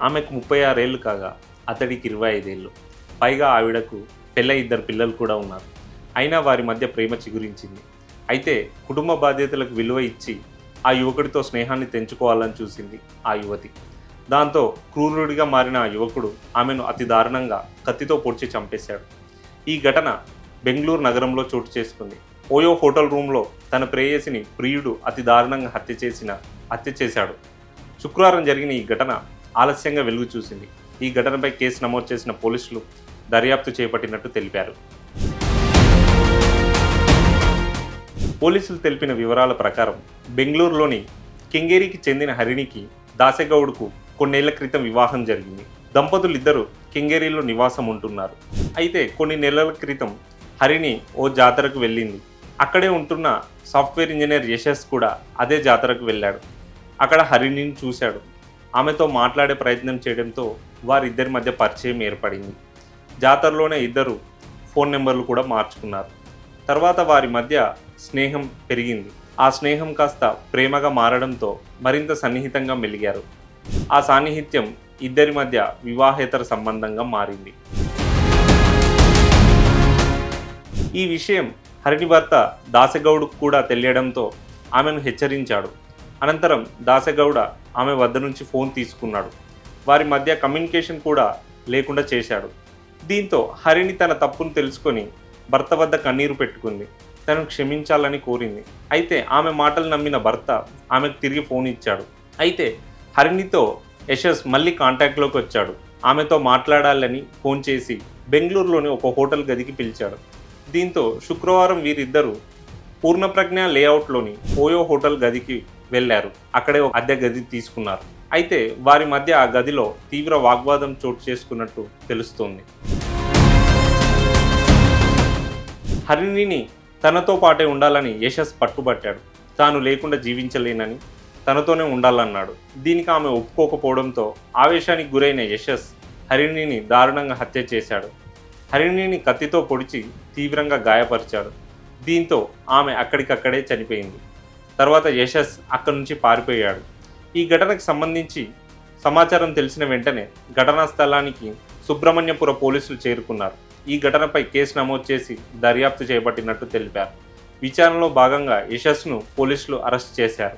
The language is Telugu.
ఆమెకు 36 ఏళ్లు కాగా అతడికి 25 ఏళ్ళు. పైగా ఆవిడకు పెళ్ళై 2 పిల్లలు కూడా ఉన్నారు. అయినా వారి మధ్య ప్రేమ చిగురించింది. అయితే కుటుంబ బాధ్యతలకు విలువ ఇచ్చి ఆ యువకుడితో స్నేహాన్ని తెంచుకోవాలని చూసింది ఆ యువతి. దాంతో క్రూరుడిగా మారిన ఆ యువకుడు ఆమెను అతి దారుణంగా కత్తితో పొడిచి చంపేశాడు. ఈ ఘటన బెంగళూరు నగరంలో చోటు చేసుకుంది. ఓయో హోటల్ రూమ్లో తన ప్రేయసిని ప్రియుడు అతి దారుణంగా హత్య చేశాడు. శుక్రవారం జరిగిన ఈ ఘటన ఆలస్యంగా వెలుగు చూసింది. ఈ ఘటనపై కేసు నమోదు చేసిన పోలీసులు దర్యాప్తు చేపట్టినట్టు తెలిపారు. పోలీసులు తెలిపిన వివరాల ప్రకారం బెంగళూరులోని కెంగేరికి చెందిన హరిణికి దాసెగౌడ్కు కొన్నేళ్ల క్రితం వివాహం జరిగింది. దంపతులిద్దరూ కెంగేరిలో నివాసం ఉంటున్నారు. అయితే కొన్ని నెలల క్రితం హరిణి ఓ జాతరకు వెళ్ళింది. అక్కడే ఉంటున్న సాఫ్ట్వేర్ ఇంజనీర్ యశస్ కూడా అదే జాతరకు వెళ్ళాడు. అక్కడ హరిణిని చూశాడు. ఆమెతో మాట్లాడే ప్రయత్నం చేయడంతో వారిద్దరి మధ్య పరిచయం ఏర్పడింది. జాతరలోనే ఇద్దరు ఫోన్ నెంబర్లు కూడా మార్చుకున్నారు. తర్వాత వారి మధ్య స్నేహం పెరిగింది. ఆ స్నేహం కాస్త ప్రేమగా మారడంతో మరింత సన్నిహితంగా మెలిగారు. ఆ సాన్నిహిత్యం ఇద్దరి మధ్య వివాహేతర సంబంధంగా మారింది. ఈ విషయం హరిణి భర్త దాసెగౌడ్కు కూడా తెలియడంతో ఆమెను హెచ్చరించాడు. అనంతరం దాసెగౌడ ఆమె వద్ద నుంచి ఫోన్ తీసుకున్నాడు. వారి మధ్య కమ్యూనికేషన్ కూడా లేకుండా చేశాడు. దీంతో హరిణి తన తప్పును తెలుసుకొని భర్త వద్ద కన్నీరు పెట్టుకుంది. తనను క్షమించాలని కోరింది. అయితే ఆమె మాటలు నమ్మిన భర్త ఆమెకు తిరిగి ఫోన్ ఇచ్చాడు. అయితే హరిణితో యశస్ మళ్ళీ కాంటాక్ట్లోకి వచ్చాడు. ఆమెతో మాట్లాడాలని ఫోన్ చేసి బెంగళూరులోని ఒక హోటల్ గదికి పిలిచాడు. దీంతో శుక్రవారం వీరిద్దరూ పూర్ణప్రజ్ఞ లేఅవుట్లోని ఓయో హోటల్ గదికి వెళ్లారు. అక్కడే ఒక అద్దె గది తీసుకున్నారు. అయితే వారి మధ్య ఆ గదిలో తీవ్ర వాగ్వాదం చోటు చేసుకున్నట్టు తెలుస్తోంది. హరిణిని తనతో పాటే ఉండాలని యశస్ పట్టుబట్టాడు. తాను లేకుండా జీవించలేనని, తనతోనే ఉండాలన్నాడు. దీనికి ఆమె ఒప్పుకోకపోవడంతో ఆవేశానికి గురైన యశస్ హరిణిని దారుణంగా హత్య చేశాడు. హరిణిని కత్తితో పొడిచి తీవ్రంగా గాయపరిచాడు. దీంతో ఆమె అక్కడికక్కడే చనిపోయింది. తర్వాత యశస్ అక్కడి నుంచి పారిపోయాడు. ఈ ఘటనకు సంబంధించి సమాచారం తెలిసిన వెంటనే ఘటనా స్థలానికి సుబ్రహ్మణ్యపుర పోలీసులు చేరుకున్నారు. ఈ ఘటనపై కేసు నమోదు చేసి దర్యాప్తు చేపట్టినట్టు తెలిపారు. విచారణలో భాగంగా యశస్ను పోలీసులు అరెస్ట్ చేశారు.